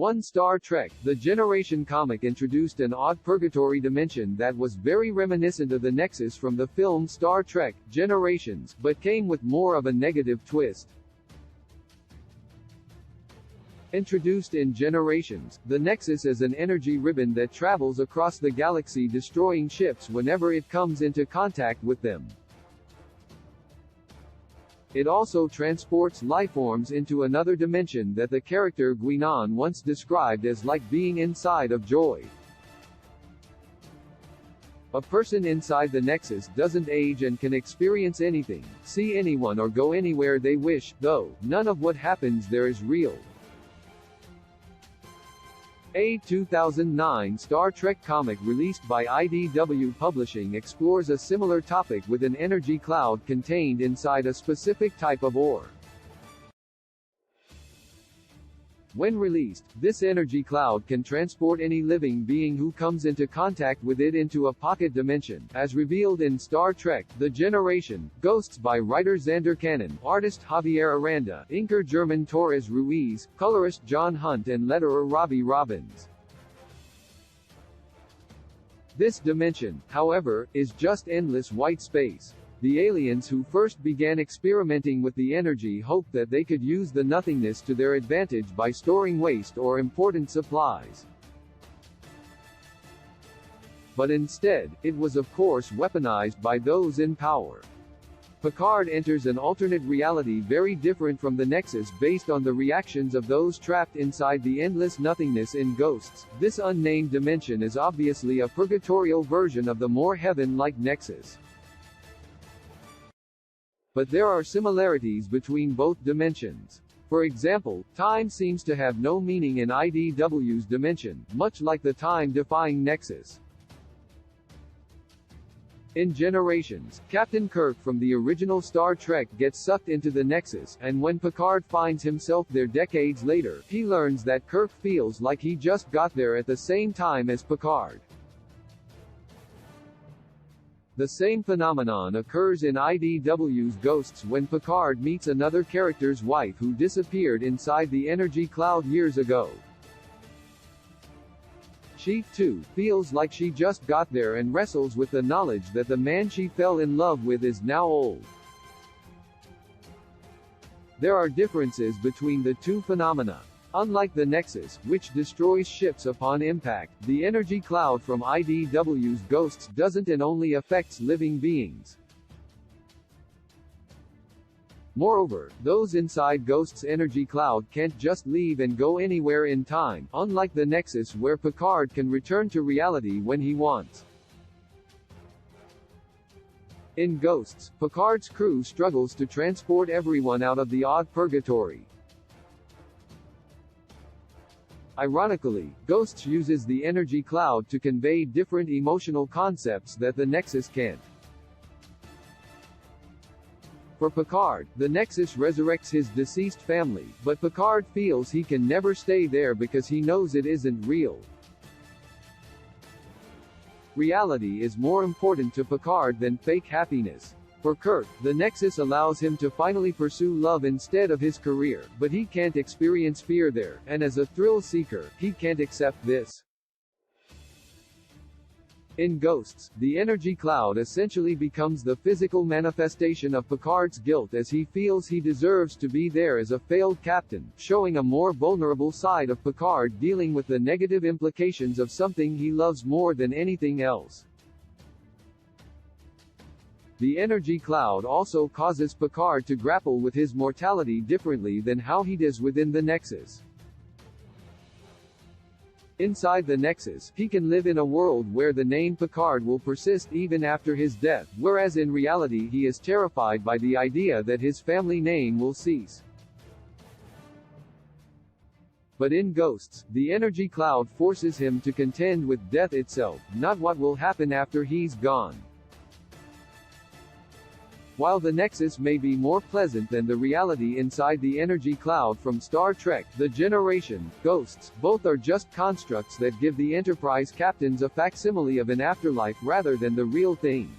1 Star Trek: The Generation comic introduced an odd purgatory dimension that was very reminiscent of the Nexus from the film Star Trek: Generations, but came with more of a negative twist. Introduced in Generations, the Nexus is an energy ribbon that travels across the galaxy destroying ships whenever it comes into contact with them. It also transports lifeforms into another dimension that the character Guinan once described as like being inside of joy. A person inside the Nexus doesn't age and can experience anything, see anyone or go anywhere they wish, though none of what happens there is real. A 2009 Star Trek comic released by IDW Publishing explores a similar topic with an energy cloud contained inside a specific type of ore. When released, this energy cloud can transport any living being who comes into contact with it into a pocket dimension, as revealed in Star Trek: The Generation, Ghosts by writer Xander Cannon, artist Javier Aranda, inker German Torres Ruiz, colorist John Hunt and letterer Robbie Robbins. This dimension, however, is just endless white space. The aliens who first began experimenting with the energy hoped that they could use the nothingness to their advantage by storing waste or important supplies. But instead, it was of course weaponized by those in power. Picard enters an alternate reality very different from the Nexus based on the reactions of those trapped inside the endless nothingness in Ghosts. This unnamed dimension is obviously a purgatorial version of the more heaven-like Nexus. But there are similarities between both dimensions. For example, time seems to have no meaning in IDW's dimension, much like the time-defying Nexus. In Generations, Captain Kirk from the original Star Trek gets sucked into the Nexus, and when Picard finds himself there decades later, he learns that Kirk feels like he just got there at the same time as Picard. The same phenomenon occurs in IDW's Ghosts when Picard meets another character's wife who disappeared inside the energy cloud years ago. She, too, feels like she just got there and wrestles with the knowledge that the man she fell in love with is now old. There are differences between the two phenomena. Unlike the Nexus, which destroys ships upon impact, the energy cloud from IDW's Ghosts doesn't and only affects living beings. Moreover, those inside Ghosts' energy cloud can't just leave and go anywhere in time, unlike the Nexus where Picard can return to reality when he wants. In Ghosts, Picard's crew struggles to transport everyone out of the odd purgatory. Ironically, Ghosts uses the energy cloud to convey different emotional concepts that the Nexus can't. For Picard, the Nexus resurrects his deceased family, but Picard feels he can never stay there because he knows it isn't real. Reality is more important to Picard than fake happiness. For Kirk, the Nexus allows him to finally pursue love instead of his career, but he can't experience fear there, and as a thrill seeker, he can't accept this. In Ghosts, the energy cloud essentially becomes the physical manifestation of Picard's guilt as he feels he deserves to be there as a failed captain, showing a more vulnerable side of Picard dealing with the negative implications of something he loves more than anything else. The energy cloud also causes Picard to grapple with his mortality differently than how he does within the Nexus. Inside the Nexus, he can live in a world where the name Picard will persist even after his death, whereas in reality he is terrified by the idea that his family name will cease. But in Ghosts, the energy cloud forces him to contend with death itself, not what will happen after he's gone. While the Nexus may be more pleasant than the reality inside the energy cloud from Star Trek: The Generation, Ghosts, both are just constructs that give the Enterprise captains a facsimile of an afterlife rather than the real thing.